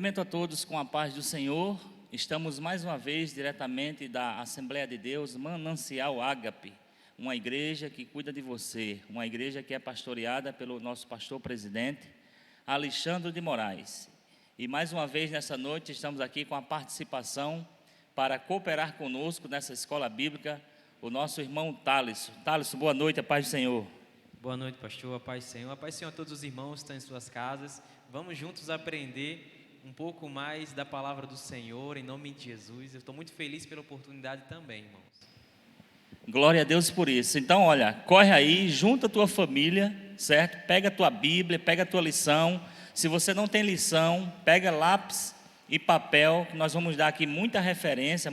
Cumprimento a todos com a paz do Senhor. Estamos mais uma vez diretamente da Assembleia de Deus, Manancial Ágape, uma igreja que cuida de você, uma igreja que é pastoreada pelo nosso pastor presidente, Alexandre de Moraes. E mais uma vez nessa noite estamos aqui com a participação para cooperar conosco nessa escola bíblica, o nosso irmão Thaleson. Thaleson, boa noite, a paz do Senhor. Boa noite, pastor, a paz do Senhor. A paz do Senhor a todos os irmãos que estão em suas casas. Vamos juntos aprender um pouco mais da palavra do Senhor, em nome de Jesus. Eu estou muito feliz pela oportunidade também, irmãos. Glória a Deus por isso. Então, olha, corre aí, junta a tua família, certo? Pega a tua Bíblia, pega a tua lição. Se você não tem lição, pega lápis e papel, que nós vamos dar aqui muita referência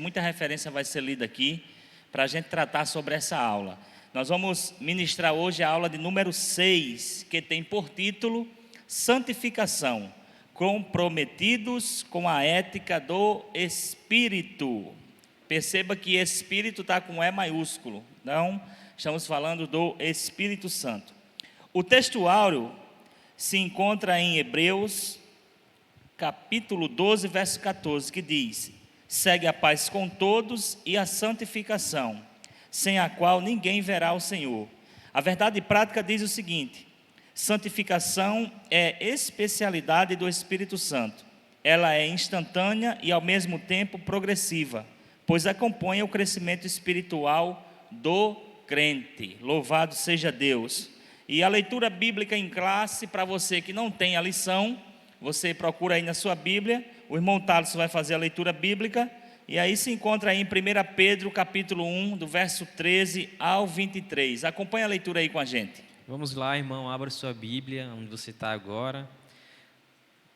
vai ser lida aqui, para a gente tratar sobre essa aula. Nós vamos ministrar hoje a aula de número 6, que tem por título Santificação, comprometidos com a ética do Espírito. Perceba que Espírito está com E maiúsculo, não estamos falando do Espírito Santo. O textuário se encontra em Hebreus, capítulo 12, verso 14, que diz: segue a paz com todos e a santificação, sem a qual ninguém verá o Senhor. A verdade prática diz o seguinte: santificação é especialidade do Espírito Santo. Ela é instantânea e ao mesmo tempo progressiva, pois acompanha o crescimento espiritual do crente. Louvado seja Deus. E a leitura bíblica em classe, para você que não tem a lição, você procura aí na sua Bíblia, o irmão Thaleson vai fazer a leitura bíblica, e aí se encontra aí em 1 Pedro, capítulo 1, do verso 13 ao 23. Acompanha a leitura aí com a gente. Vamos lá, irmão, abra sua Bíblia, onde você está agora.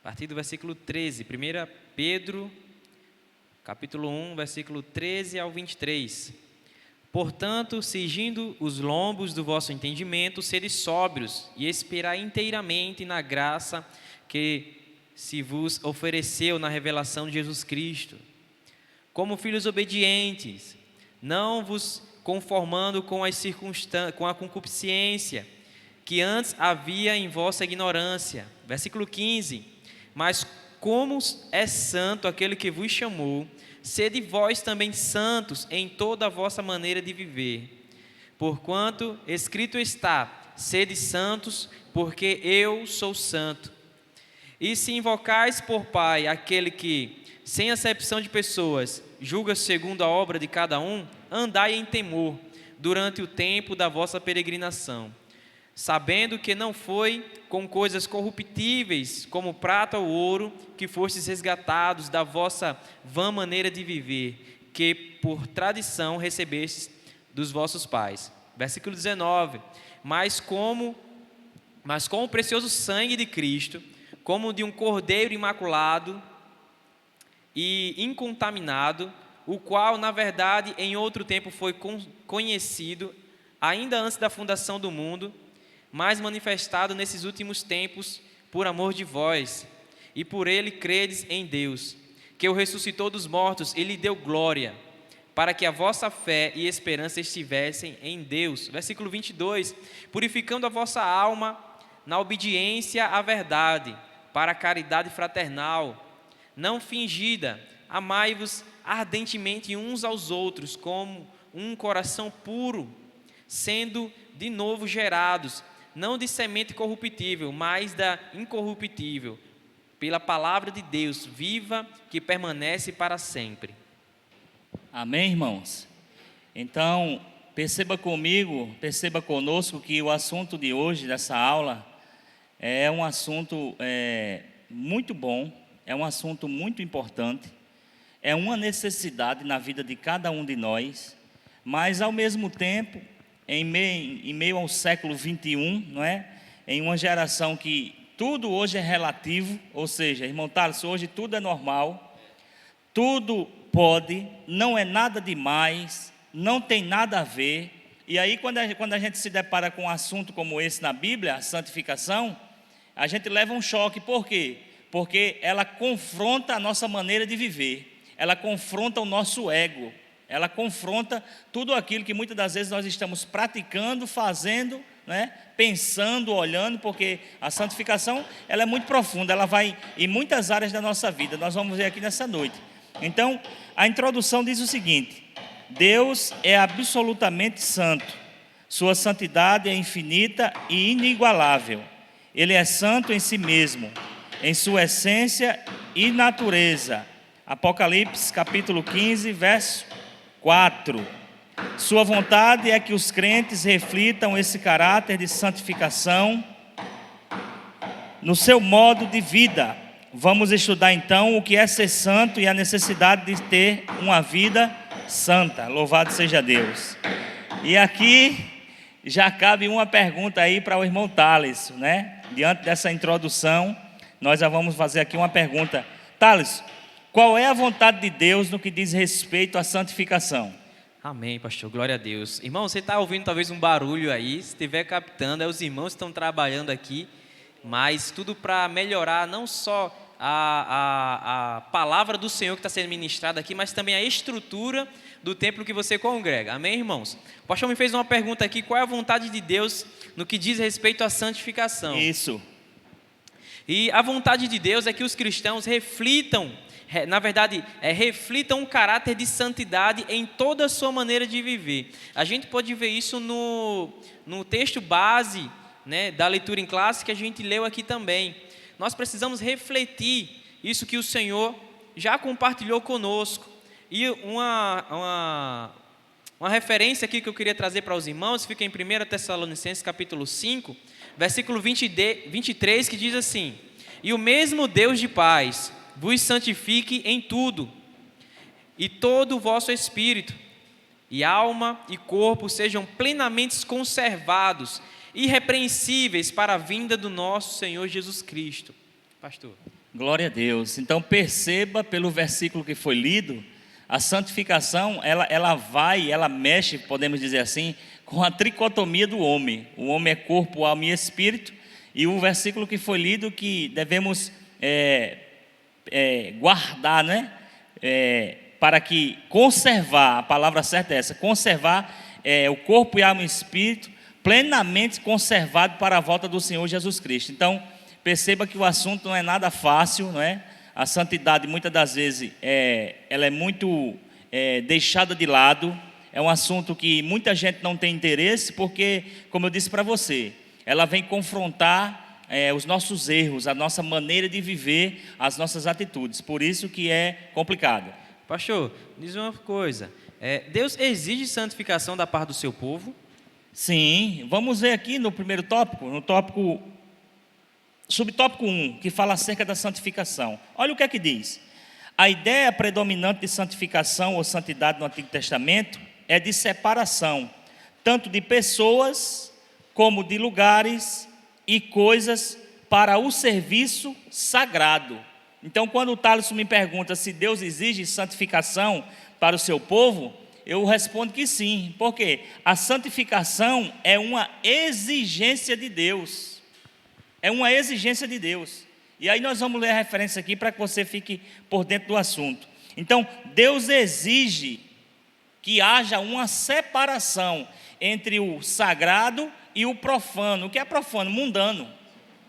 A partir do versículo 13, 1 Pedro, capítulo 1, versículo 13 ao 23. Portanto, cingindo os lombos do vosso entendimento, sede sóbrios e esperai inteiramente na graça que se vos ofereceu na revelação de Jesus Cristo. Como filhos obedientes, não vos conformando com a concupiscência que antes havia em vossa ignorância. Versículo 15. Mas como é santo aquele que vos chamou, sede vós também santos em toda a vossa maneira de viver. Porquanto escrito está: sede santos, porque eu sou santo. E se invocais por Pai aquele que, sem acepção de pessoas, julga segundo a obra de cada um, andai em temor durante o tempo da vossa peregrinação, sabendo que não foi com coisas corruptíveis, como prata ou ouro, que fostes resgatados da vossa vã maneira de viver, que por tradição recebestes dos vossos pais. Versículo 19. Mas com o precioso sangue de Cristo, como de um cordeiro imaculado e incontaminado, o qual, na verdade, em outro tempo foi conhecido, ainda antes da fundação do mundo, mas manifestado nesses últimos tempos por amor de vós, e por ele credes em Deus, que o ressuscitou dos mortos e lhe deu glória, para que a vossa fé e esperança estivessem em Deus. Versículo 22, purificando a vossa alma na obediência à verdade, para a caridade fraternal, não fingida, amai-vos ardentemente uns aos outros, como um coração puro, sendo de novo gerados, não de semente corruptível, mas da incorruptível, pela palavra de Deus viva, que permanece para sempre. Amém, irmãos? Então, perceba conosco que o assunto de hoje, dessa aula, é um assunto muito bom, é um assunto muito importante, é uma necessidade na vida de cada um de nós, mas ao mesmo tempo, em meio ao século 21, não é? Em uma geração que tudo hoje é relativo, ou seja, irmão Thaleson, hoje tudo é normal, tudo pode, não é nada demais, não tem nada a ver. E aí quando a gente se depara com um assunto como esse na Bíblia, a santificação, a gente leva um choque. Por quê? Porque ela confronta a nossa maneira de viver, ela confronta o nosso ego, ela confronta tudo aquilo que muitas das vezes nós estamos praticando, fazendo né? Pensando, olhando, porque a santificação ela é muito profunda, ela vai em muitas áreas da nossa vida. Nós vamos ver aqui nessa noite. Então, a introdução diz o seguinte: Deus é absolutamente santo, sua santidade é infinita e inigualável. Ele é santo em si mesmo, em sua essência e natureza. Apocalipse capítulo 15, verso 4. Sua vontade é que os crentes reflitam esse caráter de santificação no seu modo de vida. Vamos estudar então o que é ser santo e a necessidade de ter uma vida santa. Louvado seja Deus. E aqui já cabe uma pergunta aí para o irmão Thales, né? Diante dessa introdução, nós já vamos fazer aqui uma pergunta. Thales, qual é a vontade de Deus no que diz respeito à santificação? Amém, pastor, glória a Deus. Irmão, você está ouvindo talvez um barulho aí, se estiver captando, os irmãos estão trabalhando aqui, mas tudo para melhorar não só a palavra do Senhor que está sendo ministrada aqui, mas também a estrutura do templo que você congrega. Amém, irmãos? O pastor me fez uma pergunta aqui: qual é a vontade de Deus no que diz respeito à santificação? Isso. E a vontade de Deus é que os cristãos reflitam, na verdade, reflitam um caráter de santidade em toda a sua maneira de viver. A gente pode ver isso no texto base, né, da leitura em classe que a gente leu aqui também. Nós precisamos refletir isso que o Senhor já compartilhou conosco. E uma referência aqui que eu queria trazer para os irmãos, fica em 1 Tessalonicenses capítulo 5, versículo 23, que diz assim: e o mesmo Deus de paz vos santifique em tudo, e todo o vosso espírito, e alma e corpo sejam plenamente conservados, irrepreensíveis para a vinda do nosso Senhor Jesus Cristo. Pastor. Glória a Deus. Então perceba pelo versículo que foi lido, a santificação, ela mexe, podemos dizer assim, com a tricotomia do homem. O homem é corpo, alma e espírito, e o versículo que foi lido que devemos guardar, né? Para que conservar, a palavra certa é essa, conservar o corpo e alma e espírito plenamente conservado para a volta do Senhor Jesus Cristo. Então, perceba que o assunto não é nada fácil, não é? A santidade, muitas das vezes, ela é muito deixada de lado. É um assunto que muita gente não tem interesse, porque, como eu disse para você, ela vem confrontar os nossos erros, a nossa maneira de viver, as nossas atitudes. Por isso que é complicado. Pastor, diz uma coisa. Deus exige santificação da parte do seu povo? Sim, vamos ver aqui no primeiro tópico, subtópico 1, que fala acerca da santificação. Olha o que é que diz. A ideia predominante de santificação ou santidade no Antigo Testamento é de separação, tanto de pessoas como de lugares e coisas para o serviço sagrado. Então, quando o Thales me pergunta se Deus exige santificação para o seu povo, eu respondo que sim, porque a santificação é uma exigência de Deus. É uma exigência de Deus. E aí nós vamos ler a referência aqui para que você fique por dentro do assunto. Então, Deus exige que haja uma separação entre o sagrado e o profano. O que é profano? Mundano.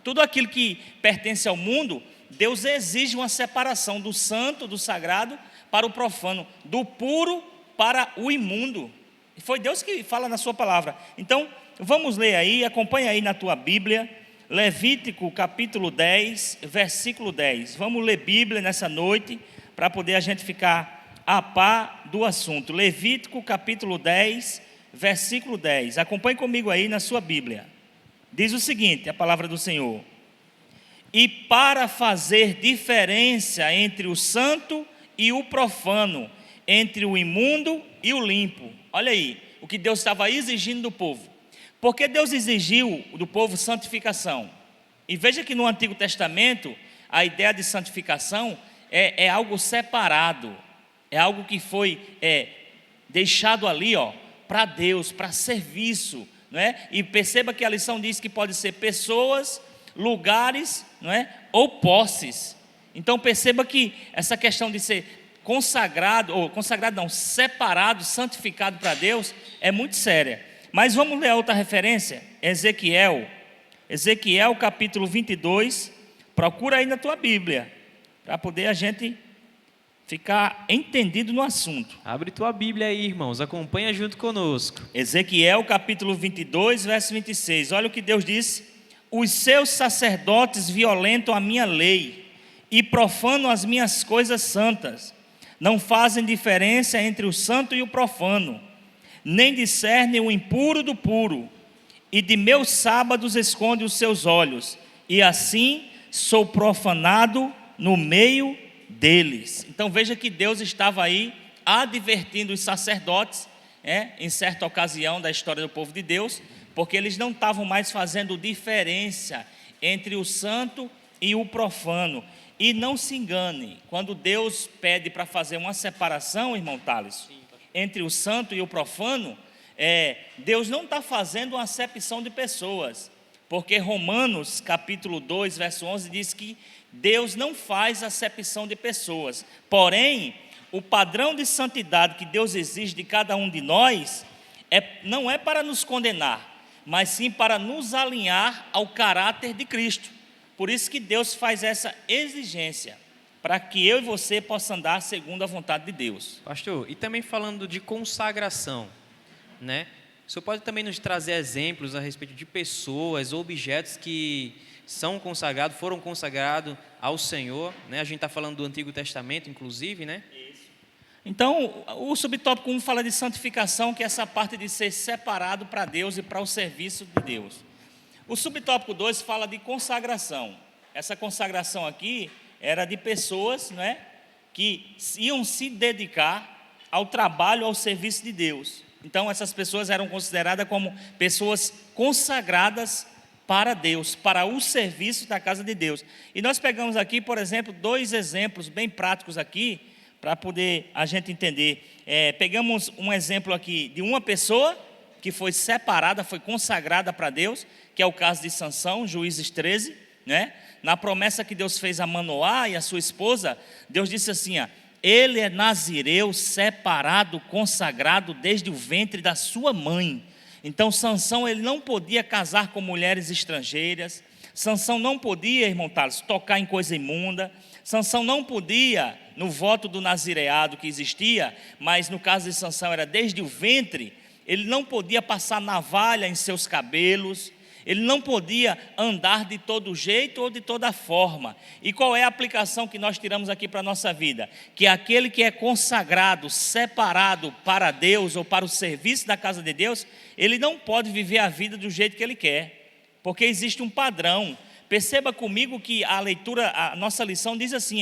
Tudo aquilo que pertence ao mundo, Deus exige uma separação do santo, do sagrado, para o profano, do puro para o imundo. E foi Deus que fala na sua palavra. Então, vamos ler aí, acompanha aí na tua Bíblia, Levítico capítulo 10, versículo 10. Vamos ler Bíblia nessa noite, para poder a gente ficar a par do assunto. Levítico capítulo 10, versículo 10. Acompanhe comigo aí na sua Bíblia. Diz o seguinte, a palavra do Senhor: e para fazer diferença entre o santo e o profano, entre o imundo e o limpo. Olha aí, o que Deus estava exigindo do povo. Porque Deus exigiu do povo santificação. E veja que no Antigo Testamento, a ideia de santificação é algo separado. É algo que foi deixado ali, para Deus, para serviço. Não é? E perceba que a lição diz que pode ser pessoas, lugares, não é? Ou posses. Então perceba que essa questão de ser separado, santificado para Deus, é muito séria. Mas vamos ler a outra referência, Ezequiel capítulo 22, procura aí na tua Bíblia, para poder a gente ficar entendido no assunto. Abre tua Bíblia aí, irmãos, acompanha junto conosco. Ezequiel capítulo 22, verso 26, olha o que Deus disse: os seus sacerdotes violentam a minha lei e profanam as minhas coisas santas, não fazem diferença entre o santo e o profano, nem discernem o impuro do puro, e de meus sábados esconde os seus olhos, e assim sou profanado no meio deles. Então veja que Deus estava aí advertindo os sacerdotes, em certa ocasião da história do povo de Deus, porque eles não estavam mais fazendo diferença entre o santo e o profano. E não se engane, quando Deus pede para fazer uma separação, irmão Thales, entre o santo e o profano, Deus não está fazendo uma acepção de pessoas, porque Romanos capítulo 2, verso 11 diz que Deus não faz acepção de pessoas, porém, o padrão de santidade que Deus exige de cada um de nós, não é para nos condenar, mas sim para nos alinhar ao caráter de Cristo. Por isso que Deus faz essa exigência, para que eu e você possam andar segundo a vontade de Deus. Pastor, e também falando de consagração, né? O senhor pode também nos trazer exemplos a respeito de pessoas, objetos que foram consagrados ao Senhor, né? A gente está falando do Antigo Testamento, inclusive, né? Isso. Então, o subtópico 1 fala de santificação, que é essa parte de ser separado para Deus e para o serviço de Deus. O subtópico 2 fala de consagração. Essa consagração aqui era de pessoas, né, que iam se dedicar ao trabalho, ao serviço de Deus. Então essas pessoas eram consideradas como pessoas consagradas para Deus, para o serviço da casa de Deus. E nós pegamos aqui, por exemplo, 2 exemplos bem práticos aqui, para poder a gente entender. Pegamos um exemplo aqui de uma pessoa que foi separada, foi consagrada para Deus, que é o caso de Sansão, Juízes 13, né? Na promessa que Deus fez a Manoá e a sua esposa, Deus disse assim, ele é nazireu, separado, consagrado desde o ventre da sua mãe. Então Sansão, ele não podia casar com mulheres estrangeiras, Sansão não podia, irmão Thales, tocar em coisa imunda, Sansão não podia, no voto do nazireado que existia, mas no caso de Sansão era desde o ventre, ele não podia passar navalha em seus cabelos, ele não podia andar de todo jeito ou de toda forma. E qual é a aplicação que nós tiramos aqui para a nossa vida? Que aquele que é consagrado, separado para Deus ou para o serviço da casa de Deus, ele não pode viver a vida do jeito que ele quer, porque existe um padrão. Perceba comigo que a nossa lição diz assim,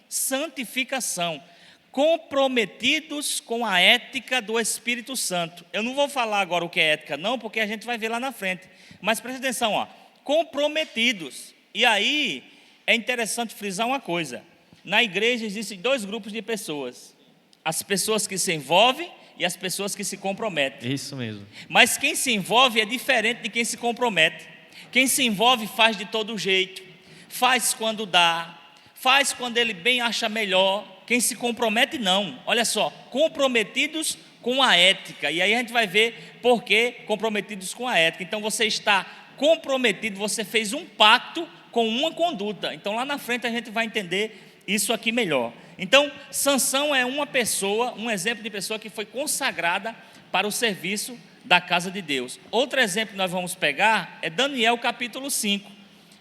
santificação, comprometidos com a ética do Espírito Santo. Eu não vou falar agora o que é ética não, porque a gente vai ver lá na frente, mas preste atenção, comprometidos. E aí é interessante frisar uma coisa: na igreja existem 2 grupos de pessoas, as pessoas que se envolvem e as pessoas que se comprometem. Isso mesmo. Mas quem se envolve é diferente de quem se compromete. Quem se envolve faz de todo jeito, faz quando dá, faz quando ele bem acha melhor. Quem se compromete não, olha só, comprometidos com a ética. E aí a gente vai ver por que comprometidos com a ética. Então você está comprometido, você fez um pacto com uma conduta. Então lá na frente a gente vai entender isso aqui melhor. Então Sansão é uma pessoa, um exemplo de pessoa que foi consagrada para o serviço da casa de Deus. Outro exemplo que nós vamos pegar é Daniel capítulo 5,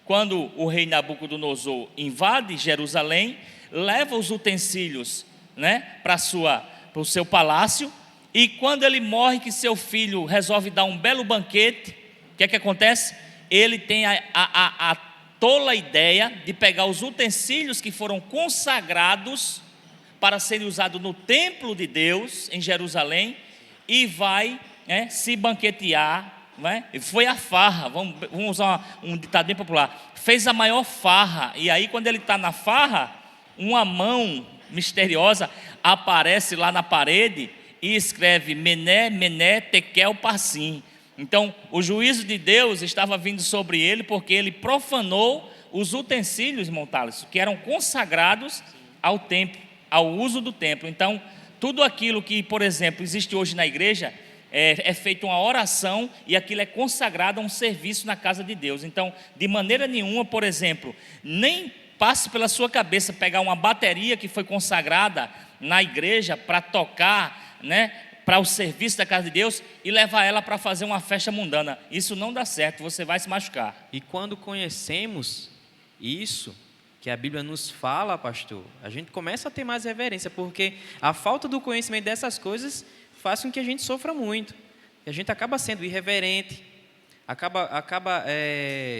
quando o rei Nabucodonosor invade Jerusalém, leva os utensílios, né, para o seu palácio, e quando ele morre, que seu filho resolve dar um belo banquete, o que é que acontece? Ele tem a tola ideia de pegar os utensílios que foram consagrados para serem usados no templo de Deus em Jerusalém, e vai se banquetear, né? Foi a farra, vamos usar um ditado bem popular, fez a maior farra. E aí quando ele está na farra, uma mão misteriosa aparece lá na parede e escreve Mené, Mené, Tekel, Parsim. Então o juízo de Deus estava vindo sobre ele, porque ele profanou os utensílios, irmão Thales, que eram consagrados ao templo, ao uso do templo. Então tudo aquilo que, por exemplo, existe hoje na igreja, é feita uma oração e aquilo é consagrado a um serviço na casa de Deus. Então, de maneira nenhuma, por exemplo, nem passe pela sua cabeça pegar uma bateria que foi consagrada na igreja para tocar, né, para o serviço da casa de Deus e levar ela para fazer uma festa mundana. Isso não dá certo, você vai se machucar. E quando conhecemos isso que a Bíblia nos fala, pastor, a gente começa a ter mais reverência, porque a falta do conhecimento dessas coisas faz com que a gente sofra muito. E a gente acaba sendo irreverente, acaba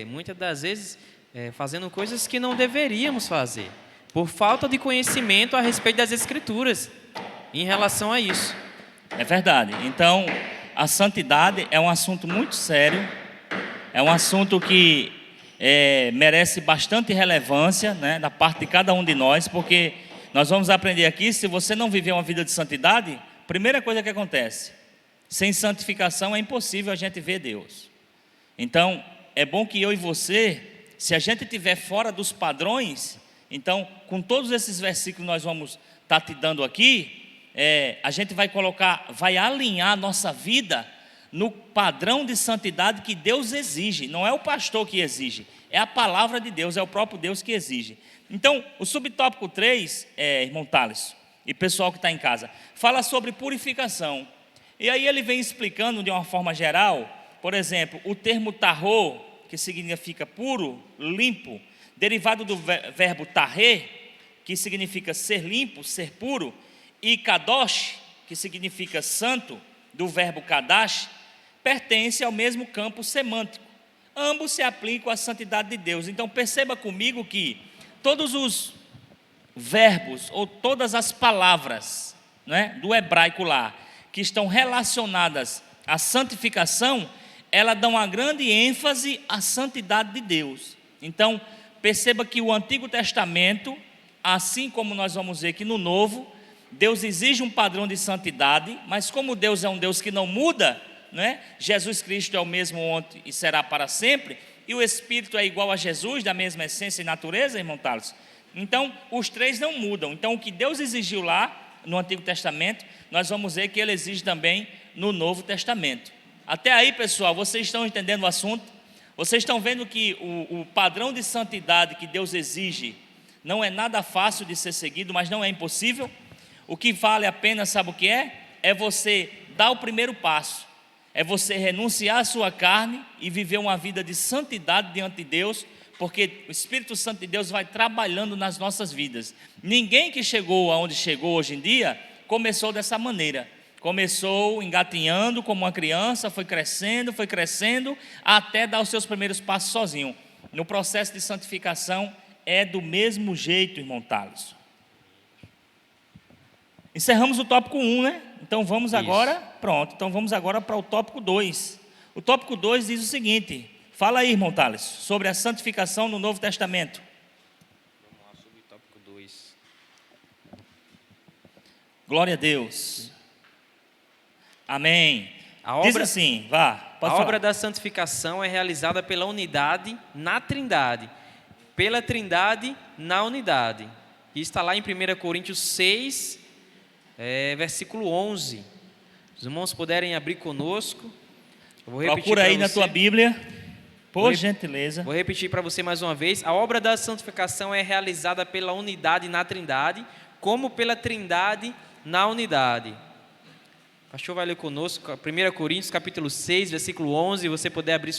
muitas das vezes fazendo coisas que não deveríamos fazer, por falta de conhecimento a respeito das Escrituras em relação a isso. É verdade. Então, a santidade é um assunto muito sério, é um assunto que merece bastante relevância, né, da parte de cada um de nós, porque nós vamos aprender aqui, se você não viver uma vida de santidade, primeira coisa que acontece, sem santificação é impossível a gente ver Deus. Então, é bom que eu e você, se a gente estiver fora dos padrões, então, com todos esses versículos que nós vamos estar te dando aqui, a gente vai alinhar a nossa vida no padrão de santidade que Deus exige. Não é o pastor que exige, é a palavra de Deus, é o próprio Deus que exige. Então, o subtópico 3, irmão Thales, e pessoal que está em casa, fala sobre purificação. E aí ele vem explicando de uma forma geral, por exemplo, o termo tahor, que significa puro, limpo, derivado do verbo tahê, que significa ser limpo, ser puro, e kadosh, que significa santo, do verbo kadash, pertence ao mesmo campo semântico. Ambos se aplicam à santidade de Deus. Então perceba comigo que todos os verbos ou todas as palavras, né, do hebraico lá, que estão relacionadas à santificação, elas dão uma grande ênfase à santidade de Deus. Então perceba que o Antigo Testamento, assim como nós vamos ver que no Novo, Deus exige um padrão de santidade, mas como Deus é um Deus que não muda, né? Jesus Cristo é o mesmo ontem e será para sempre, e o Espírito é igual a Jesus, da mesma essência e natureza, irmão Thales. Então, os três não mudam. Então, o que Deus exigiu lá no Antigo Testamento, nós vamos ver que Ele exige também no Novo Testamento. Até aí, pessoal, vocês estão entendendo o assunto? Vocês estão vendo que o padrão de santidade que Deus exige não é nada fácil de ser seguido, mas não é impossível. O que vale a pena, sabe o que é? É você dar o primeiro passo, é você renunciar à sua carne e viver uma vida de santidade diante de Deus, porque o Espírito Santo de Deus vai trabalhando nas nossas vidas. Ninguém que chegou aonde chegou hoje em dia, começou dessa maneira. Começou engatinhando como uma criança, foi crescendo, até dar os seus primeiros passos sozinho. No processo de santificação, é do mesmo jeito, irmão Thales. Encerramos o tópico 1, né? Então vamos agora, então vamos agora para o tópico 2. O tópico 2 diz o seguinte, fala aí, irmão Thales, sobre a santificação no Novo Testamento. Vamos lá sobre o tópico 2. Glória a Deus. Amém. Diz assim, pode falar. Obra da santificação é realizada pela unidade na Trindade, pela Trindade na unidade. E está lá em 1 Coríntios 6, versículo 11. Os irmãos puderem abrir conosco. Eu vou procura aí na tua Bíblia, por gentileza. Vou repetir para você mais uma vez. A obra da santificação é realizada pela unidade na Trindade, como pela Trindade na unidade. O pastor vai ler conosco 1 Coríntios capítulo 6, versículo 11. Você puder abrir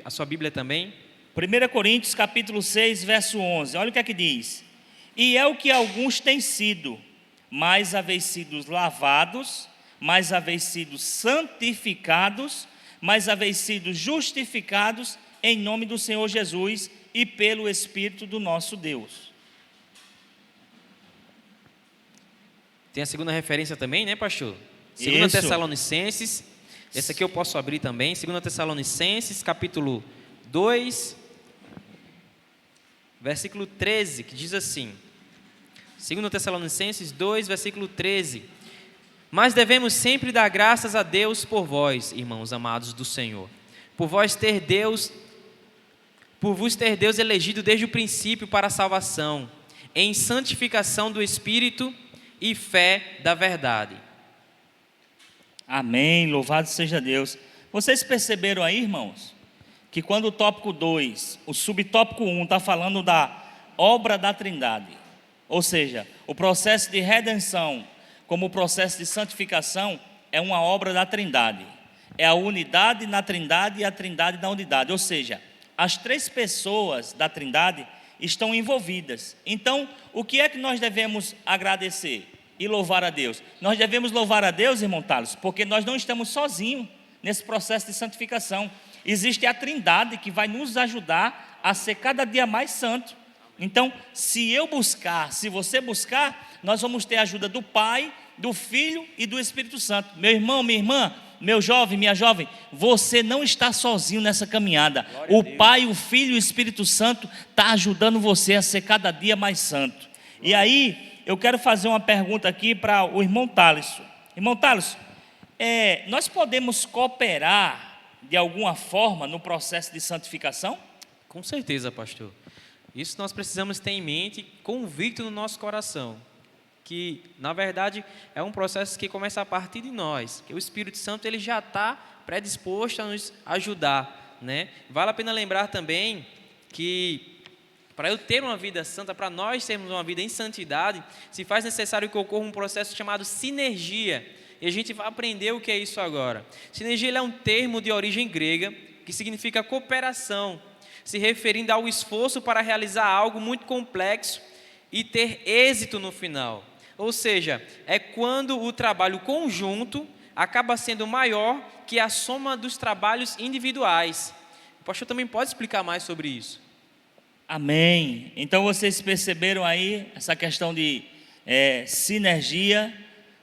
a sua Bíblia também. 1 Coríntios capítulo 6, verso 11. Olha o que é que diz. E é o que alguns têm sido, mas haveis sido lavados, mas haveis sido santificados, mas haveis sido justificados em nome do Senhor Jesus e pelo Espírito do nosso Deus. Tem a segunda referência também, né, pastor? 2 Tessalonicenses, esse aqui eu posso abrir também, 2 Tessalonicenses, capítulo 2, versículo 13, que diz assim, 2 Tessalonicenses 2, versículo 13, mas devemos sempre dar graças a Deus por vós, irmãos amados do Senhor, por vos ter Deus elegido desde o princípio para a salvação, em santificação do Espírito e fé da verdade. Amém, louvado seja Deus. Vocês perceberam aí, irmãos, que quando o tópico 2, o subtópico 1 está falando da obra da Trindade, ou seja, o processo de redenção como o processo de santificação é uma obra da Trindade. É a unidade na Trindade e a Trindade na unidade, ou seja, as três pessoas da Trindade estão envolvidas. Então, o que é que nós devemos agradecer e louvar a Deus? Nós devemos louvar a Deus, irmão Thales, porque nós não estamos sozinhos nesse processo de santificação. Existe a Trindade que vai nos ajudar a ser cada dia mais santo. Então, se você buscar, nós vamos ter a ajuda do Pai, do Filho e do Espírito Santo. Meu irmão, minha irmã, meu jovem, minha jovem, você não está sozinho nessa caminhada. O Pai, o Filho e o Espírito Santo está ajudando você a ser cada dia mais santo. E aí, eu quero fazer uma pergunta aqui para o irmão Thales. Irmão Thales, nós podemos cooperar de alguma forma no processo de santificação? Com certeza, pastor. Isso nós precisamos ter em mente, convicto no nosso coração, que na verdade é um processo que começa a partir de nós, que o Espírito Santo ele já está predisposto a nos ajudar, né? Vale a pena lembrar também que para eu ter uma vida santa, para nós termos uma vida em santidade, se faz necessário que ocorra um processo chamado sinergia, e a gente vai aprender o que é isso agora. Sinergia é um termo de origem grega que significa cooperação, se referindo ao esforço para realizar algo muito complexo e ter êxito no final. Ou seja, é quando o trabalho conjunto acaba sendo maior que a soma dos trabalhos individuais. O pastor também pode explicar mais sobre isso. Amém. Então vocês perceberam aí essa questão de sinergia,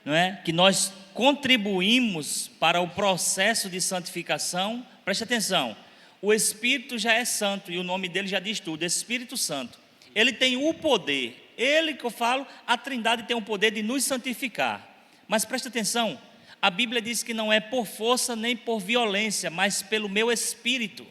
não é? Que nós contribuímos para o processo de santificação. Preste atenção. O Espírito já é santo e o nome dele já diz tudo, Espírito Santo. Ele tem o poder, ele que eu falo, a Trindade tem o poder de nos santificar. Mas preste atenção, a Bíblia diz que não é por força nem por violência, mas pelo meu Espírito.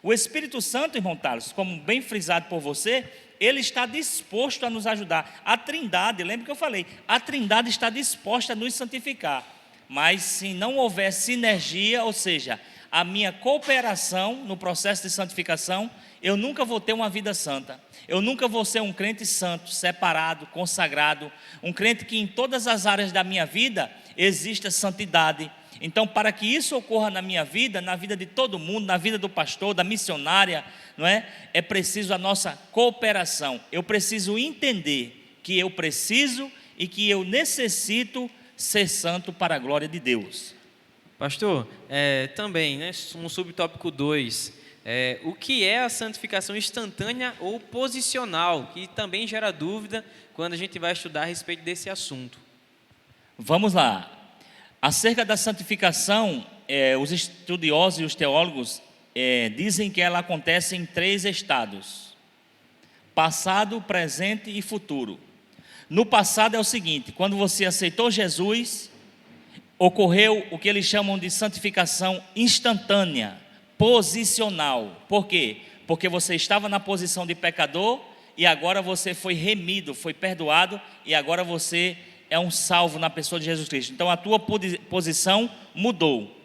O Espírito Santo, irmão Thales, como bem frisado por você, ele está disposto a nos ajudar. A Trindade, lembra que eu falei, a Trindade está disposta a nos santificar. Mas se não houver sinergia, ou seja, a minha cooperação no processo de santificação, eu nunca vou ter uma vida santa. Eu nunca vou ser um crente santo, separado, consagrado, um crente que em todas as áreas da minha vida exista santidade. Então, para que isso ocorra na minha vida, na vida de todo mundo, na vida do pastor, da missionária, não é? É preciso a nossa cooperação. Eu preciso entender que eu preciso e que eu necessito ser santo para a glória de Deus. Pastor, também, né, um subtópico 2, o que é a santificação instantânea ou posicional, que também gera dúvida quando a gente vai estudar a respeito desse assunto. Vamos lá. Acerca da santificação, os estudiosos e os teólogos dizem que ela acontece em 3 estados: passado, presente e futuro. No passado é o seguinte: quando você aceitou Jesus, ocorreu o que eles chamam de santificação instantânea, posicional. Por quê? Porque você estava na posição de pecador e agora você foi remido, foi perdoado e agora você é um salvo na pessoa de Jesus Cristo. Então a tua posição mudou.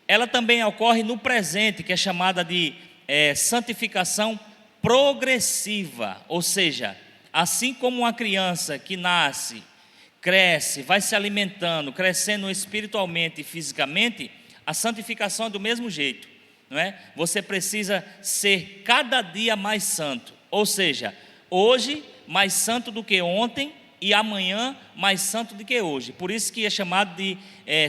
Ela também ocorre no presente, que é chamada de santificação progressiva, ou seja, assim como uma criança que nasce, cresce, vai se alimentando, crescendo espiritualmente e fisicamente, a santificação é do mesmo jeito, não é? Você precisa ser cada dia mais santo, ou seja, hoje mais santo do que ontem e amanhã mais santo do que hoje. Por isso que é chamado de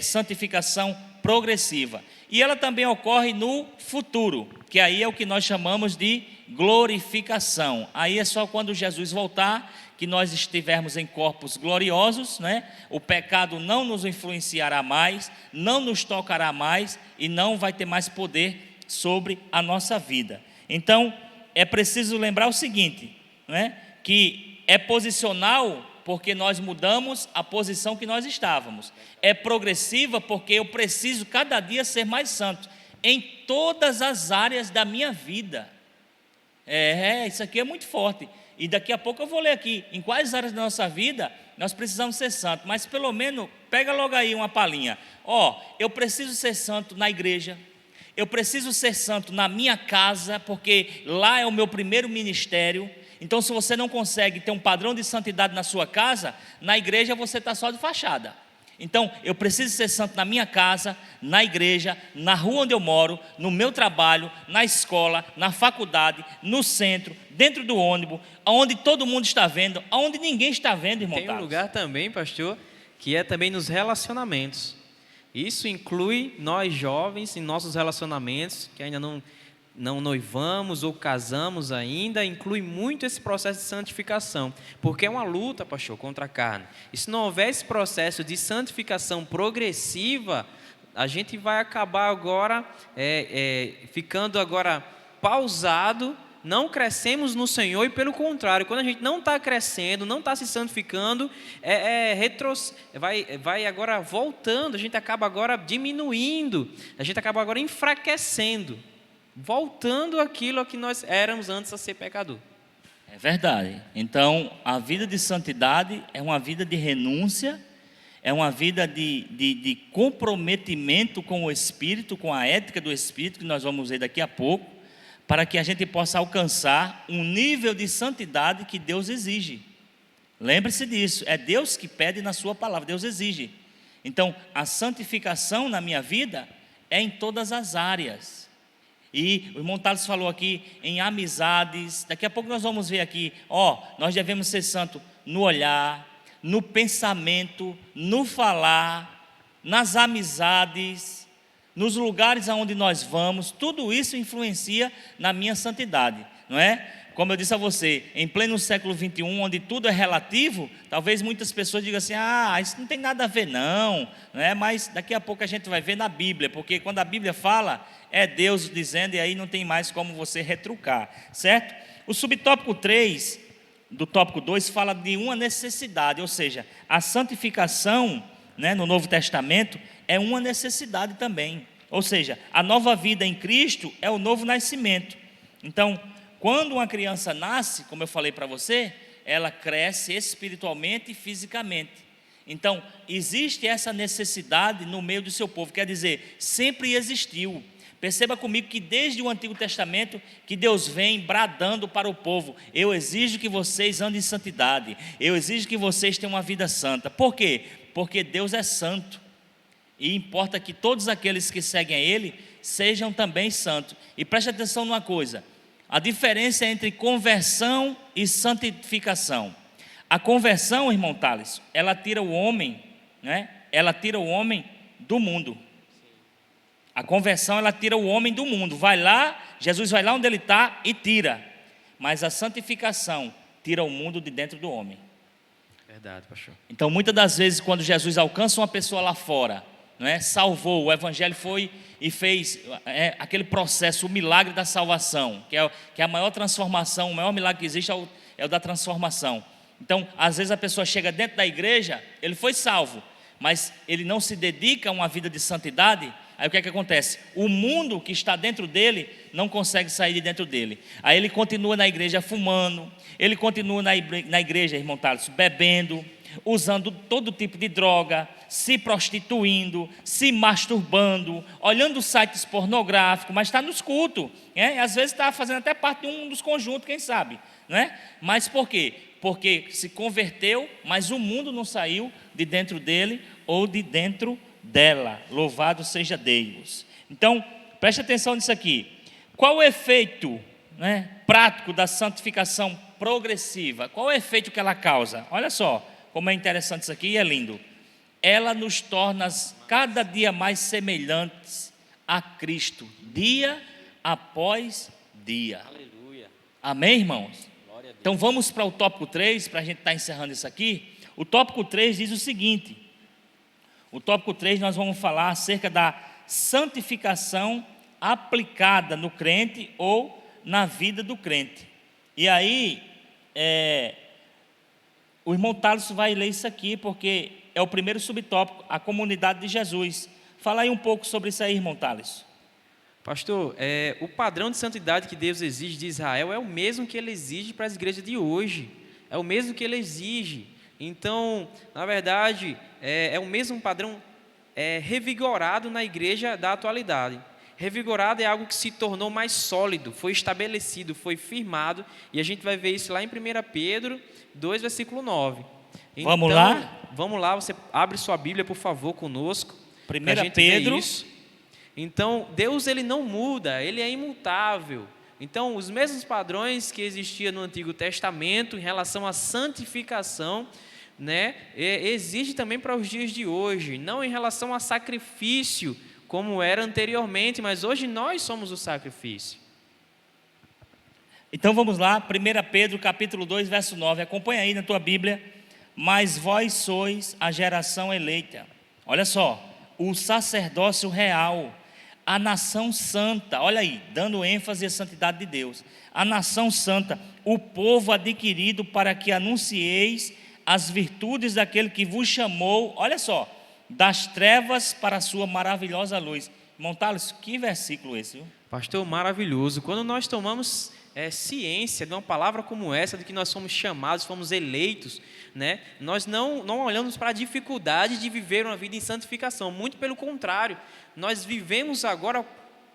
santificação progressiva. E ela também ocorre no futuro, que aí é o que nós chamamos de glorificação. Aí é só quando Jesus voltar, que nós estivermos em corpos gloriosos, né? O pecado não nos influenciará mais, não nos tocará mais e não vai ter mais poder sobre a nossa vida. Então, é preciso lembrar o seguinte, né? Que é posicional porque nós mudamos a posição que nós estávamos. É progressiva porque eu preciso cada dia ser mais santo em todas as áreas da minha vida. Isso aqui é muito forte. E daqui a pouco eu vou ler aqui em quais áreas da nossa vida nós precisamos ser santos, mas pelo menos pega logo aí uma palhinha. Ó, eu preciso ser santo na igreja, eu preciso ser santo na minha casa, porque lá é o meu primeiro ministério. Então, se você não consegue ter um padrão de santidade na sua casa, na igreja você está só de fachada. Então, eu preciso ser santo na minha casa, na igreja, na rua onde eu moro, no meu trabalho, na escola, na faculdade, no centro, dentro do ônibus, onde todo mundo está vendo, onde ninguém está vendo, irmão. Tem um lugar também, pastor, que é também nos relacionamentos. Isso inclui nós jovens em nossos relacionamentos, que ainda não noivamos ou casamos ainda, inclui muito esse processo de santificação, porque é uma luta, pastor, contra a carne. E se não houver esse processo de santificação progressiva, a gente vai acabar agora ficando agora pausado, não crescemos no Senhor, e pelo contrário, quando a gente não está crescendo, não está se santificando, vai agora voltando, a gente acaba agora diminuindo, a gente acaba agora enfraquecendo, voltando àquilo a que nós éramos antes a ser pecador. É verdade. Então, a vida de santidade é uma vida de renúncia, é uma vida de comprometimento com o Espírito, com a ética do Espírito, que nós vamos ver daqui a pouco, para que a gente possa alcançar um nível de santidade que Deus exige. Lembre-se disso, é Deus que pede na sua palavra, Deus exige. Então, a santificação na minha vida é em todas as áreas. E o irmão Thales falou aqui em amizades. Daqui a pouco nós vamos ver aqui, nós devemos ser santos no olhar, no pensamento, no falar, nas amizades, nos lugares aonde nós vamos. Tudo isso influencia na minha santidade, não é? Como eu disse a você, em pleno século 21, onde tudo é relativo, talvez muitas pessoas digam assim, isso não tem nada a ver não é? Mas daqui a pouco a gente vai ver na Bíblia, porque quando a Bíblia fala, é Deus dizendo, e aí não tem mais como você retrucar, certo? O subtópico 3 do tópico 2 fala de uma necessidade, ou seja, a santificação, no Novo Testamento é uma necessidade também, ou seja, a nova vida em Cristo é o novo nascimento. Então, quando uma criança nasce, como eu falei para você, ela cresce espiritualmente e fisicamente. Então, existe essa necessidade no meio do seu povo, quer dizer, sempre existiu. Perceba comigo que desde o Antigo Testamento, que Deus vem bradando para o povo, eu exijo que vocês andem em santidade, eu exijo que vocês tenham uma vida santa. Por quê? Porque Deus é santo, e importa que todos aqueles que seguem a Ele, sejam também santos. E preste atenção numa coisa, a diferença entre conversão e santificação. A conversão, irmão Thales, ela tira o homem, ela tira o homem do mundo. A conversão, ela tira o homem do mundo. Vai lá, Jesus vai lá onde ele está e tira. Mas a santificação tira o mundo de dentro do homem. Verdade, pastor. Então, muitas das vezes, quando Jesus alcança uma pessoa lá fora, salvou, o evangelho foi e fez aquele processo, o milagre da salvação, que é a maior transformação, o maior milagre que existe é o da transformação. Então, às vezes a pessoa chega dentro da igreja, ele foi salvo, mas ele não se dedica a uma vida de santidade. Aí o que é que acontece? O mundo que está dentro dele não consegue sair de dentro dele. Aí ele continua na igreja fumando, ele continua na igreja, irmão Thales, bebendo, usando todo tipo de droga, se prostituindo, se masturbando, olhando sites pornográficos, mas está nos cultos, às vezes está fazendo até parte de um dos conjuntos, quem sabe, Mas por quê? Porque se converteu, mas o mundo não saiu de dentro dele ou de dentro dela. Louvado seja Deus. Então, preste atenção nisso aqui. Qual o efeito prático da santificação progressiva? Qual o efeito que ela causa? Olha só como é interessante isso aqui e é lindo. Ela nos torna cada dia mais semelhantes a Cristo, dia após dia. Aleluia. Amém, irmãos? Então vamos para o tópico 3, para a gente estar encerrando isso aqui. O tópico 3 diz o seguinte: o tópico 3 nós vamos falar acerca da santificação aplicada no crente ou na vida do crente. E aí, o irmão Thales vai ler isso aqui, porque é o primeiro subtópico, a comunidade de Jesus. Fala aí um pouco sobre isso aí, irmão Thales. Pastor, o padrão de santidade que Deus exige de Israel é o mesmo que Ele exige para as igrejas de hoje. É o mesmo que Ele exige Então, na verdade, é o mesmo padrão revigorado na igreja da atualidade. Revigorado é algo que se tornou mais sólido, foi estabelecido, foi firmado, e a gente vai ver isso lá em 1 Pedro 2, versículo 9. Então, Vamos lá? Vamos lá, você abre sua Bíblia, por favor, conosco. 1 Pedro. Isso. Então, Deus ele não muda, ele é imutável. Então, os mesmos padrões que existiam no Antigo Testamento em relação à santificação, né, existe também para os dias de hoje, não em relação a sacrifício, como era anteriormente, mas hoje nós somos o sacrifício. Então vamos lá, 1 Pedro capítulo 2, verso 9, acompanha aí na tua Bíblia. Mas vós sois a geração eleita, olha só, o sacerdócio real, a nação santa, olha aí, dando ênfase à santidade de Deus, a nação santa, o povo adquirido para que anuncieis as virtudes daquele que vos chamou, olha só, das trevas para a sua maravilhosa luz. Montalos, que versículo esse, viu? Pastor, maravilhoso. Quando nós tomamos ciência de uma palavra como essa, de que nós somos chamados, fomos eleitos, né? Nós não olhamos para a dificuldade de viver uma vida em santificação, muito pelo contrário, nós vivemos agora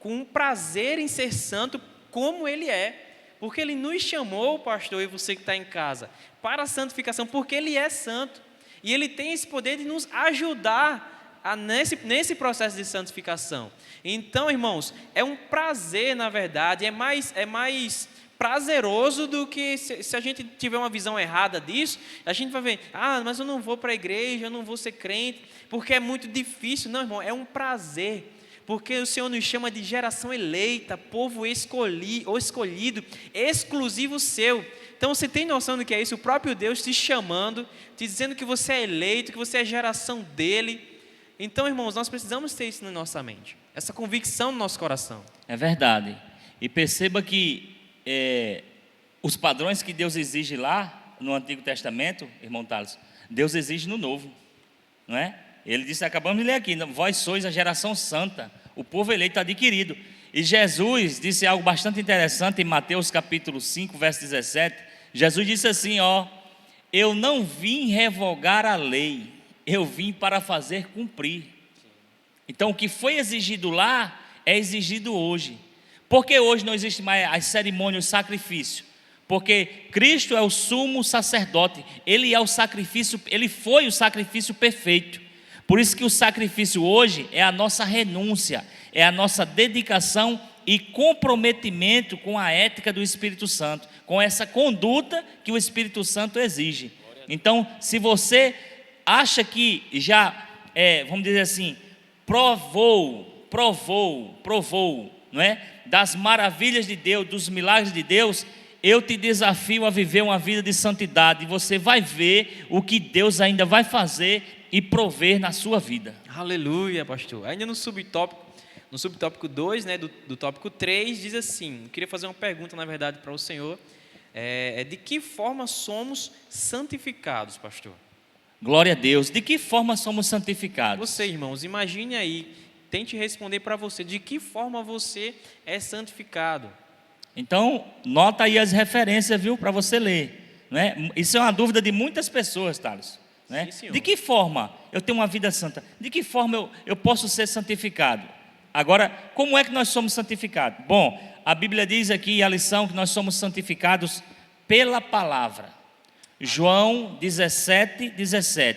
com um prazer em ser santo como Ele é, porque Ele nos chamou, pastor, e você que está em casa, para a santificação, porque Ele é santo, e Ele tem esse poder de nos ajudar nesse processo de santificação. Então, irmãos, é um prazer, na verdade, é mais prazeroso do que se a gente tiver uma visão errada disso, a gente vai ver, mas eu não vou para a igreja, eu não vou ser crente, porque é muito difícil. Não, irmão, é um prazer, porque o Senhor nos chama de geração eleita, povo escolhido, exclusivo seu. Então você tem noção do que é isso? O próprio Deus te chamando, te dizendo que você é eleito, que você é geração dele. Então, irmãos, nós precisamos ter isso na nossa mente, essa convicção no nosso coração. É verdade. E perceba que os padrões que Deus exige lá no Antigo Testamento, irmão Thales, Deus exige no Novo, não é? Ele disse, acabamos de ler aqui, vós sois a geração santa, o povo eleito adquirido. E Jesus disse algo bastante interessante em Mateus capítulo 5, verso 17. Jesus disse assim, eu não vim revogar a lei, eu vim para fazer cumprir. Então o que foi exigido lá é exigido hoje. Porque hoje não existe mais as cerimônias, o sacrifício? Porque Cristo é o sumo sacerdote, Ele é o sacrifício, Ele foi o sacrifício perfeito. Por isso que o sacrifício hoje é a nossa renúncia, é a nossa dedicação e comprometimento com a ética do Espírito Santo, com essa conduta que o Espírito Santo exige. Então, se você acha que já, vamos dizer assim, provou, não é? Das maravilhas de Deus, dos milagres de Deus, eu te desafio a viver uma vida de santidade, e você vai ver o que Deus ainda vai fazer e prover na sua vida. Aleluia, pastor. Ainda no subtópico 2, né, do tópico 3, diz assim, eu queria fazer uma pergunta, na verdade, para o senhor, de que forma somos santificados, pastor? Glória a Deus. De que forma somos santificados? Você, irmãos, imagine aí, tente responder para você, de que forma você é santificado? Então, nota aí as referências, viu, para você ler, né? Isso é uma dúvida de muitas pessoas, Thales, né? Sim, de que forma eu tenho uma vida santa? De que forma eu posso ser santificado? Agora, como é que nós somos santificados? Bom, a Bíblia diz aqui a lição que nós somos santificados pela palavra. João 17:17.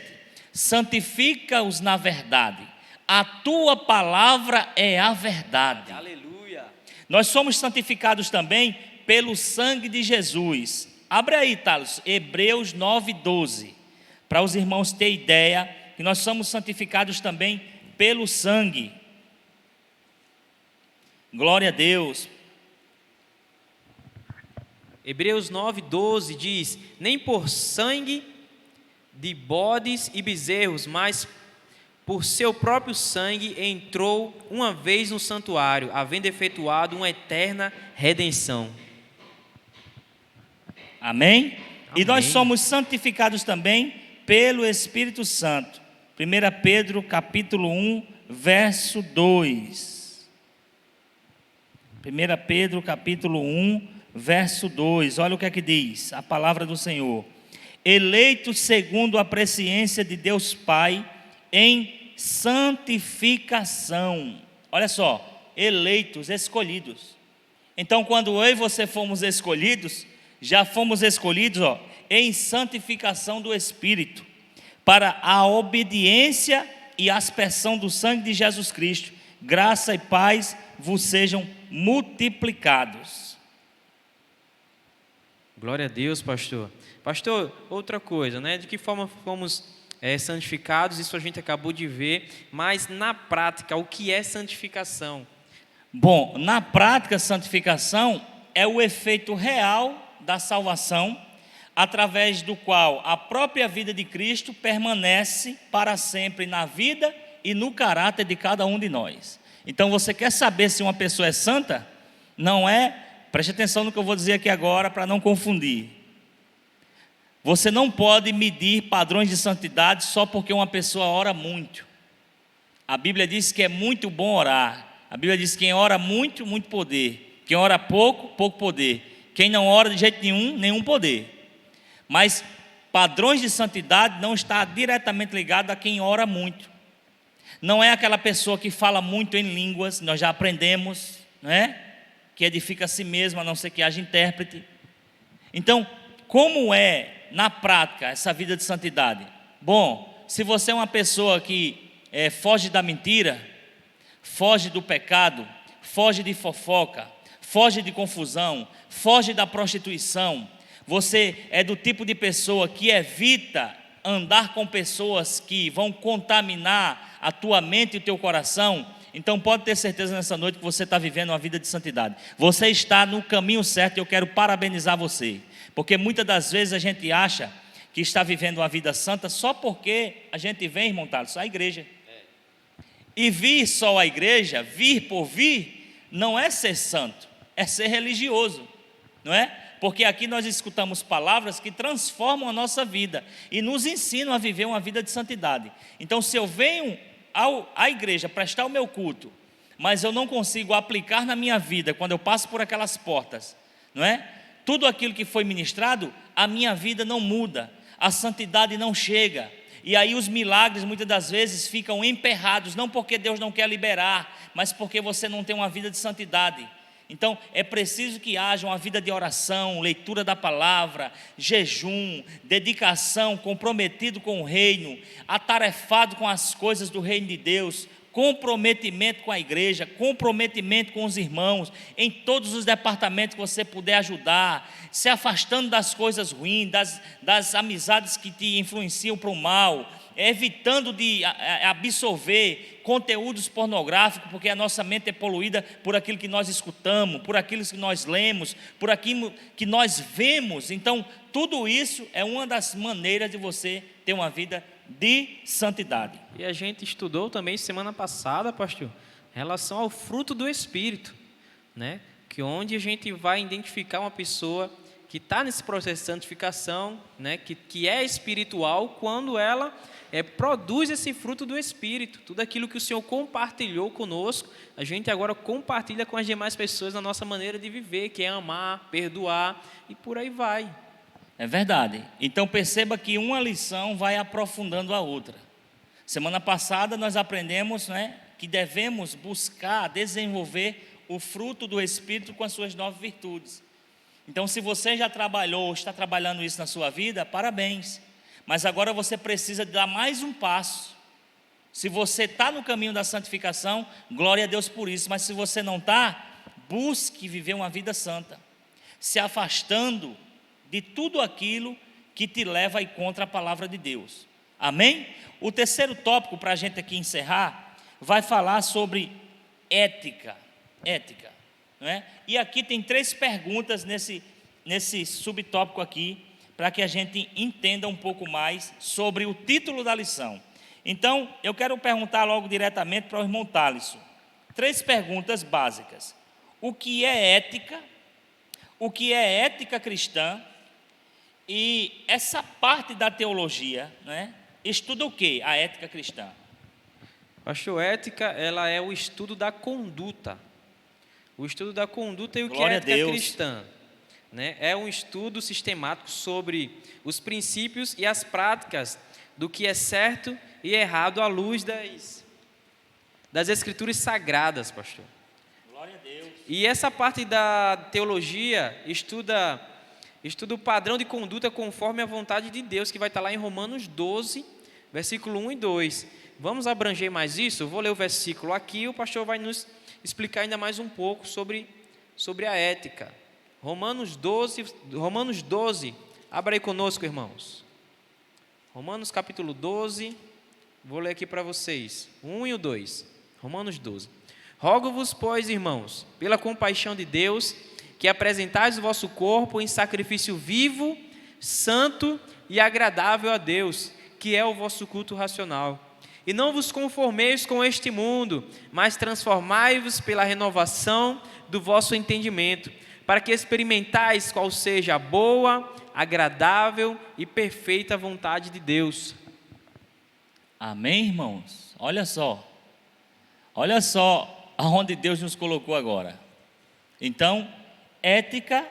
Santifica-os na verdade. A tua palavra é a verdade. Aleluia. Nós somos santificados também pelo sangue de Jesus. Abre aí, Thales, Hebreus 9:12. Para os irmãos terem ideia que nós somos santificados também pelo sangue. Glória a Deus. Hebreus 9:12 diz, nem por sangue de bodes e bezerros, mas por seu próprio sangue entrou uma vez no santuário, havendo efetuado uma eterna redenção. Amém? E Amém. nós somos santificados também pelo Espírito Santo. 1 Pedro capítulo 1, verso 2. 1 Pedro capítulo 1, verso 2. Olha o que é que diz a palavra do Senhor. eleitos segundo a presciência de Deus Pai, em santificação. Olha só, eleitos, escolhidos. Então, quando eu e você fomos escolhidos, já fomos escolhidos, em santificação do Espírito, para a obediência e aspersão do sangue de Jesus Cristo. Graça e paz vos sejam multiplicados. Glória a Deus, pastor. Pastor, outra coisa, né? De que forma fomos santificados? Isso a gente acabou de ver, mas na prática, o que é santificação? Bom, na prática, santificação é o efeito real da salvação, através do qual a própria vida de Cristo permanece para sempre na vida e no caráter de cada um de nós. Então, você quer saber se uma pessoa é santa? Não é, preste atenção no que eu vou dizer aqui agora para não confundir. Você não pode medir padrões de santidade só porque uma pessoa ora muito. A Bíblia diz que é muito bom orar. A Bíblia diz que quem ora muito, muito poder. Quem ora pouco, pouco poder. Quem não ora de jeito nenhum, nenhum poder. Mas padrões de santidade não está diretamente ligado a quem ora muito. Não é aquela pessoa que fala muito em línguas, nós já aprendemos, não é? Que edifica a si mesma, a não ser que haja intérprete. Então, como é na prática essa vida de santidade? Bom, se você é uma pessoa que foge da mentira, foge do pecado, foge de fofoca, foge de confusão, foge da prostituição, você é do tipo de pessoa que evita andar com pessoas que vão contaminar a tua mente e o teu coração, então pode ter certeza nessa noite que você está vivendo uma vida de santidade. Você está no caminho certo e eu quero parabenizar você. Porque muitas das vezes a gente acha que está vivendo uma vida santa só porque a gente vem, irmão Thales, à igreja. E vir só à igreja, vir por vir, não é ser santo, é ser religioso, não é? Porque aqui nós escutamos palavras que transformam a nossa vida e nos ensinam a viver uma vida de santidade. Então, se eu venho à igreja prestar o meu culto, mas eu não consigo aplicar na minha vida quando eu passo por aquelas portas, não é? Tudo aquilo que foi ministrado, a minha vida não muda, a santidade não chega. E aí os milagres muitas das vezes ficam emperrados, não porque Deus não quer liberar, mas porque você não tem uma vida de santidade. Então é preciso que haja uma vida de oração, leitura da palavra, jejum, dedicação, comprometido com o reino, atarefado com as coisas do reino de Deus, comprometimento com a igreja, comprometimento com os irmãos, em todos os departamentos que você puder ajudar, se afastando das coisas ruins, das amizades que te influenciam para o mal, evitando de absorver conteúdos pornográficos, porque a nossa mente é poluída por aquilo que nós escutamos, por aquilo que nós lemos, por aquilo que nós vemos. Então, tudo isso é uma das maneiras de você ter uma vida de santidade. E a gente estudou também semana passada, pastor, em relação ao fruto do Espírito, né? Que onde a gente vai identificar uma pessoa que está nesse processo de santificação, né? Que é espiritual, quando ela produz esse fruto do Espírito. Tudo aquilo que o Senhor compartilhou conosco, a gente agora compartilha com as demais pessoas na nossa maneira de viver, que é amar, perdoar e por aí vai. É verdade. Então perceba que uma lição vai aprofundando a outra. Semana passada nós aprendemos, né, que devemos buscar desenvolver o fruto do Espírito com as suas 9 virtudes. Então, se você já trabalhou ou está trabalhando isso na sua vida, parabéns. Mas agora você precisa dar mais um passo. Se você está no caminho da santificação, glória a Deus por isso. Mas se você não está, busque viver uma vida santa, se afastando de tudo aquilo que te leva a ir contra a palavra de Deus. Amém? O terceiro tópico, para a gente aqui encerrar, vai falar sobre ética. Ética, não é? E aqui tem 3 perguntas nesse subtópico aqui, para que a gente entenda um pouco mais sobre o título da lição. Então, eu quero perguntar logo diretamente para o irmão Thaleson. 3 perguntas básicas. O que é ética? O que é ética cristã? E essa parte da teologia, né, estuda o quê? A ética cristã. Pastor, ética, ela é o estudo da conduta. O estudo da conduta e o que é Glória a ética Deus. cristã. né? É um estudo sistemático sobre os princípios e as práticas do que é certo e errado à luz das Escrituras Sagradas, pastor. Glória a Deus. E essa parte da teologia estuda o padrão de conduta conforme a vontade de Deus, que vai estar lá em Romanos 12, versículo 1 e 2. Vamos abranger mais isso? Eu vou ler o versículo aqui e o pastor vai nos explicar ainda mais um pouco sobre a ética. Romanos 12, abra aí conosco, irmãos. Romanos capítulo 12, vou ler aqui para vocês, o 1 e o 2. Romanos 12. Rogo-vos, pois, irmãos, pela compaixão de Deus, que apresentais o vosso corpo em sacrifício vivo, santo e agradável a Deus, que é o vosso culto racional. E não vos conformeis com este mundo, mas transformai-vos pela renovação do vosso entendimento, para que experimentais qual seja a boa, agradável e perfeita vontade de Deus. Amém, irmãos? Olha só aonde Deus nos colocou agora. Então, ética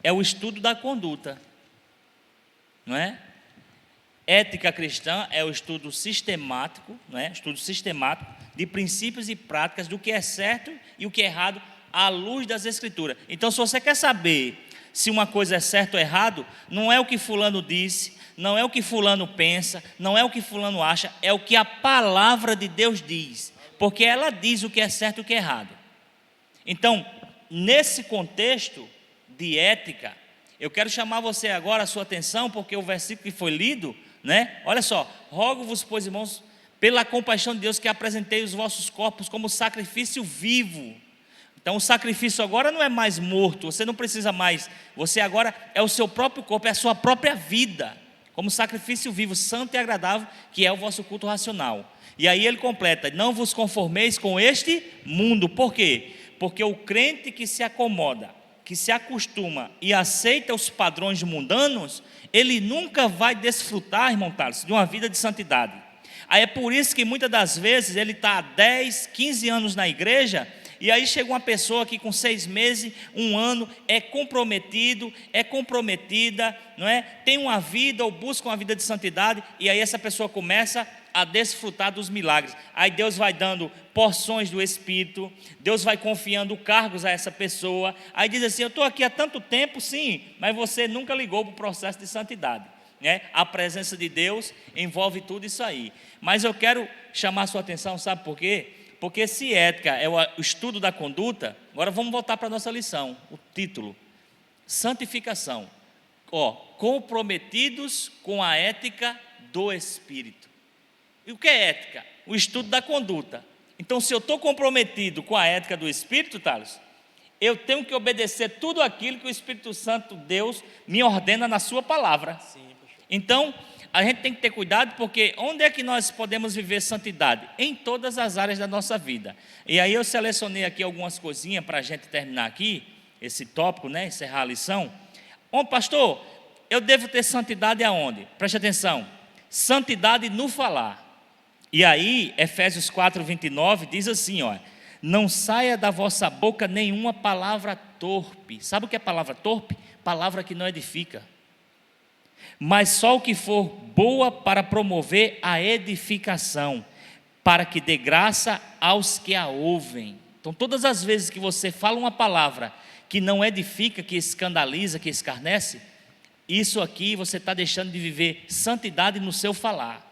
é o estudo da conduta, não é? Ética cristã é o estudo sistemático, não é? Estudo sistemático de princípios e práticas do que é certo e o que é errado à luz das Escrituras. Então, se você quer saber se uma coisa é certo ou errado, não é o que fulano disse, não é o que fulano pensa, não é o que fulano acha, é o que a palavra de Deus diz, porque ela diz o que é certo e o que é errado. Então, nesse contexto de ética, eu quero chamar você agora a sua atenção, porque o versículo que foi lido, né? Olha só, rogo-vos, pois, irmãos, pela compaixão de Deus, que apresentei os vossos corpos como sacrifício vivo. Então o sacrifício agora não é mais morto, você não precisa mais, você agora é o seu próprio corpo, é a sua própria vida, como sacrifício vivo, santo e agradável, que é o vosso culto racional. E aí ele completa, não vos conformeis com este mundo. Por quê? Porque o crente que se acomoda, que se acostuma e aceita os padrões mundanos, ele nunca vai desfrutar, irmão Thales, de uma vida de santidade. Aí é por isso que muitas das vezes ele está há 10, 15 anos na igreja, e aí chega uma pessoa que com 6 meses, 1 ano, é comprometido, é comprometida, não é? Tem uma vida ou busca uma vida de santidade, e aí essa pessoa começa a desfrutar dos milagres. Aí Deus vai dando porções do Espírito, Deus vai confiando cargos a essa pessoa. Aí diz assim, eu estou aqui há tanto tempo, sim, mas você nunca ligou para o processo de santidade, né? A presença de Deus envolve tudo isso aí. Mas eu quero chamar a sua atenção, sabe por quê? Porque se ética é o estudo da conduta, agora vamos voltar para a nossa lição, o título, santificação. Comprometidos com a ética do Espírito. E o que é ética? O estudo da conduta. Então, se eu estou comprometido com a ética do Espírito, Thales, eu tenho que obedecer tudo aquilo que o Espírito Santo, Deus, me ordena na sua palavra. Sim, então, a gente tem que ter cuidado, porque onde é que nós podemos viver santidade? Em todas as áreas da nossa vida. E aí eu selecionei aqui algumas coisinhas para a gente terminar aqui, esse tópico, né, encerrar a lição. Pastor, eu devo ter santidade aonde? Preste atenção, santidade no falar. E aí, Efésios 4:29 diz assim, não saia da vossa boca nenhuma palavra torpe. Sabe o que é palavra torpe? Palavra que não edifica. Mas só o que for boa para promover a edificação, para que dê graça aos que a ouvem. Então, todas as vezes que você fala uma palavra que não edifica, que escandaliza, que escarnece, isso aqui você está deixando de viver santidade no seu falar.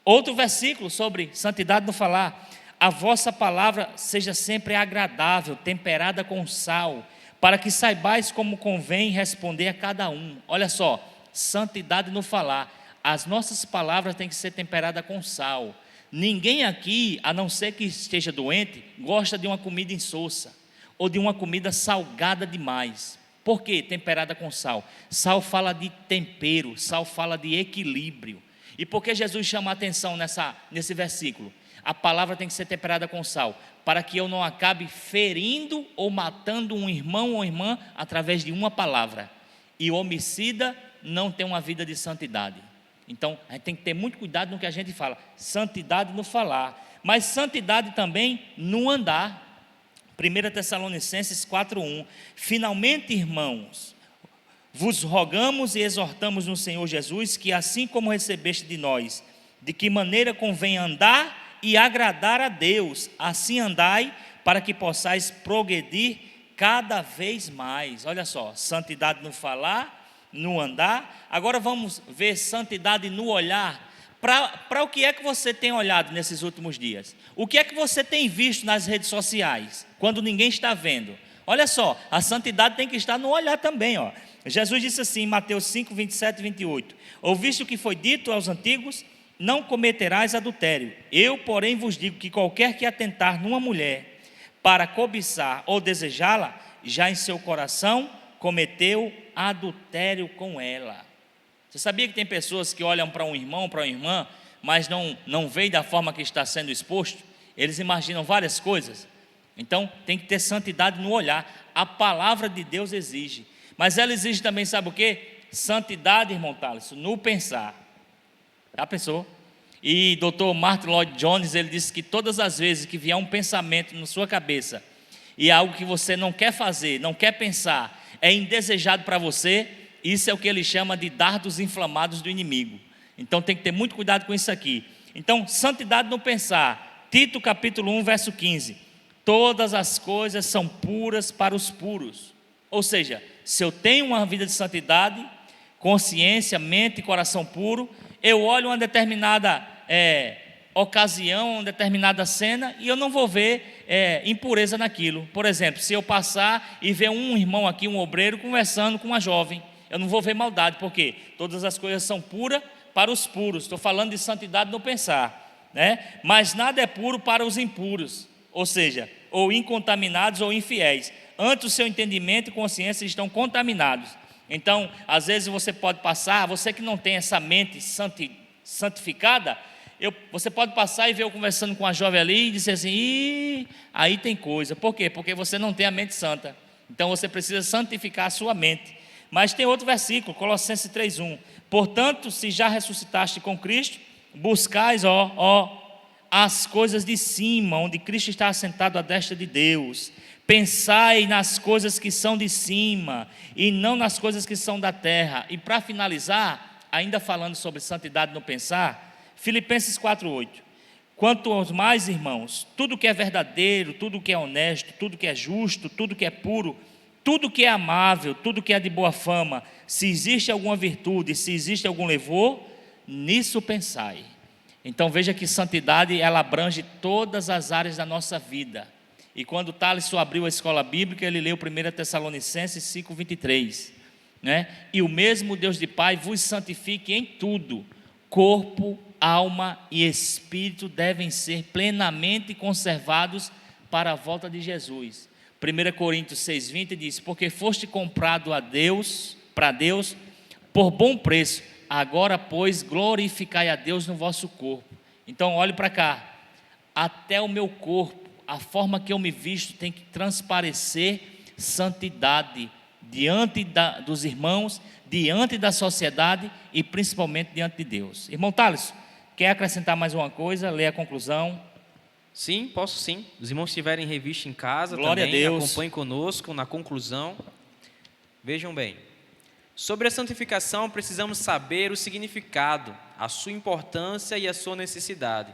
Outro versículo sobre santidade no falar, a vossa palavra seja sempre agradável, temperada com sal, para que saibais como convém responder a cada um. Olha só, santidade no falar, as nossas palavras têm que ser temperadas com sal. Ninguém aqui, a não ser que esteja doente, gosta de uma comida insossa, ou de uma comida salgada demais. Por quê? Temperada com sal. Sal fala de tempero, sal fala de equilíbrio. E por que Jesus chama a atenção nesse versículo? A palavra tem que ser temperada com sal, para que eu não acabe ferindo ou matando um irmão ou irmã através de uma palavra. E o homicida não tem uma vida de santidade. Então, a gente tem que ter muito cuidado no que a gente fala. Santidade no falar, mas santidade também no andar. 1 Tessalonicenses 4:1. Finalmente, irmãos, vos rogamos e exortamos no Senhor Jesus que assim como recebeste de nós, de que maneira convém andar e agradar a Deus, assim andai, para que possais progredir cada vez mais. Olha só, santidade no falar, no andar. Agora vamos ver santidade no olhar. Para o que é que você tem olhado nesses últimos dias? O que é que você tem visto nas redes sociais, quando ninguém está vendo? Olha só, a santidade tem que estar no olhar também, ó. Jesus disse assim em Mateus 5, 27 e 28. Ouviste o que foi dito aos antigos? Não cometerás adultério. Eu, porém, vos digo que qualquer que atentar numa mulher para cobiçar ou desejá-la, já em seu coração cometeu adultério com ela. Você sabia que tem pessoas que olham para um irmão, para uma irmã, mas não veem da forma que está sendo exposto? Eles imaginam várias coisas. Então tem que ter santidade no olhar. A palavra de Deus exige. Mas ela exige também, sabe o quê? Santidade, irmão Thales, no pensar. Já pensou? E Dr. Martin Lloyd Jones, ele disse que todas as vezes que vier um pensamento na sua cabeça, e é algo que você não quer fazer, não quer pensar, é indesejado para você, isso é o que ele chama de dardos inflamados do inimigo. Então tem que ter muito cuidado com isso aqui. Então, santidade no pensar. Tito capítulo 1, verso 15. Todas as coisas são puras para os puros. Ou seja, se eu tenho uma vida de santidade, consciência, mente e coração puro, eu olho uma determinada ocasião, uma determinada cena, e eu não vou ver impureza naquilo. Por exemplo, se eu passar e ver um irmão aqui, um obreiro, conversando com uma jovem, eu não vou ver maldade, porque todas as coisas são puras para os puros. Estou falando de santidade no pensar, né? Mas nada é puro para os impuros, ou seja, ou incontaminados ou infiéis. Antes o seu entendimento e consciência estão contaminados. Então, às vezes você pode passar, você que não tem essa mente santificada, você pode passar e ver eu conversando com a jovem ali e dizer assim, aí tem coisa. Por quê? Porque você não tem a mente santa. Então você precisa santificar a sua mente. Mas tem outro versículo, Colossenses 3:1. Portanto, se já ressuscitaste com Cristo, buscais as coisas de cima, onde Cristo está assentado à destra de Deus. Pensai nas coisas que são de cima e não nas coisas que são da terra. E para finalizar, ainda falando sobre santidade no pensar, Filipenses 4:8. Quanto aos mais, irmãos, tudo que é verdadeiro, tudo que é honesto, tudo que é justo, tudo que é puro, tudo que é amável, tudo que é de boa fama, se existe alguma virtude, se existe algum louvor, nisso pensai. Então veja que santidade, ela abrange todas as áreas da nossa vida. E quando Thales abriu a escola bíblica, ele leu 1 Tessalonicenses 5:23, né? E o mesmo Deus de Pai vos santifique em tudo, corpo, alma e espírito devem ser plenamente conservados para a volta de Jesus. 1 Coríntios 6:20 diz, porque foste comprado a Deus, para Deus, por bom preço, agora pois glorificai a Deus no vosso corpo. Então olhe para cá, até o meu corpo, a forma que eu me visto tem que transparecer santidade diante dos irmãos, diante da sociedade e principalmente diante de Deus. Irmão Thales, quer acrescentar mais uma coisa? Lê a conclusão. Sim, posso sim. Os irmãos que tiverem revista em casa, Glória também a Deus. acompanhem conosco na conclusão. Vejam bem, sobre a santificação precisamos saber o significado, a sua importância e a sua necessidade.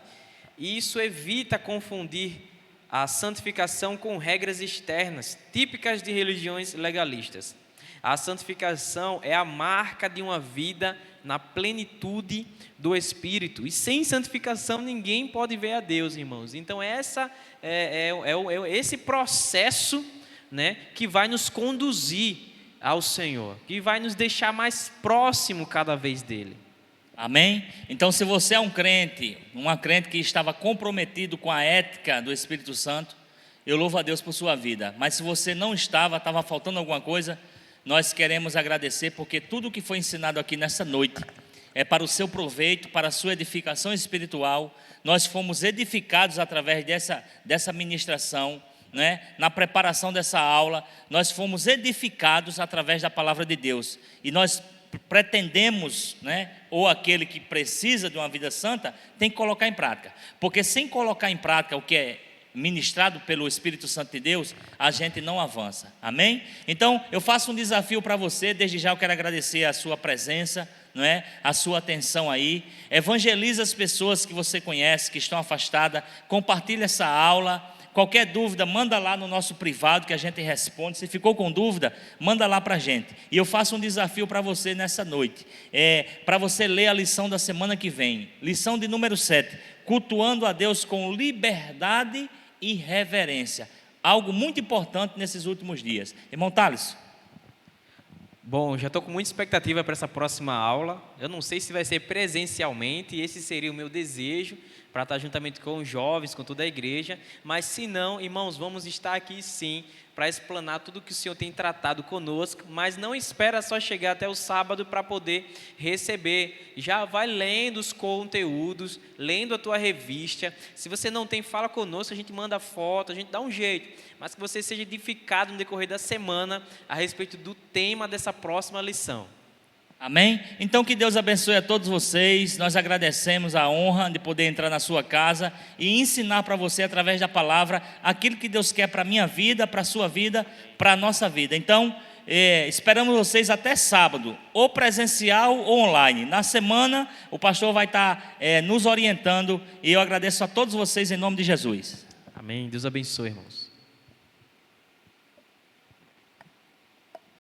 E isso evita confundir a santificação com regras externas, típicas de religiões legalistas. A santificação é a marca de uma vida na plenitude do Espírito. E sem santificação ninguém pode ver a Deus, irmãos. Então esse processo, né, que vai nos conduzir ao Senhor, que vai nos deixar mais próximo cada vez dEle. Amém? Então se você é uma crente que estava comprometido com a ética do Espírito Santo, eu louvo a Deus por sua vida. Mas se você não estava faltando alguma coisa, nós queremos agradecer, porque tudo que foi ensinado aqui nessa noite é para o seu proveito, para a sua edificação espiritual. Nós fomos edificados através dessa ministração, né? Na preparação dessa aula, nós fomos edificados através da palavra de Deus. E nós pretendemos, né? Ou aquele que precisa de uma vida santa, tem que colocar em prática. Porque sem colocar em prática o que é ministrado pelo Espírito Santo de Deus, a gente não avança, amém? Então, eu faço um desafio para você, desde já eu quero agradecer a sua presença, não é? A sua atenção aí, evangeliza as pessoas que você conhece, que estão afastadas, compartilha essa aula, qualquer dúvida, manda lá no nosso privado que a gente responde, se ficou com dúvida, manda lá para a gente, e eu faço um desafio para você nessa noite, para você ler a lição da semana que vem, lição de número 7, cultuando a Deus com liberdade e reverência, algo muito importante nesses últimos dias. Irmão Thales. Bom, já estou com muita expectativa para essa próxima aula. Eu não sei se vai ser presencialmente, esse seria o meu desejo, para estar juntamente com os jovens, com toda a igreja. Mas se não, irmãos, vamos estar aqui sim, para explanar tudo que o Senhor tem tratado conosco, mas não espera só chegar até o sábado para poder receber. Já vai lendo os conteúdos, lendo a tua revista. Se você não tem, fala conosco, a gente manda foto, a gente dá um jeito. Mas que você seja edificado no decorrer da semana a respeito do tema dessa próxima lição. Amém? Então que Deus abençoe a todos vocês, nós agradecemos a honra de poder entrar na sua casa e ensinar para você através da palavra aquilo que Deus quer para a minha vida, para a sua vida, para a nossa vida. Então, esperamos vocês até sábado, ou presencial ou online. Na semana o pastor vai estar nos orientando e eu agradeço a todos vocês em nome de Jesus. Amém, Deus abençoe, irmãos.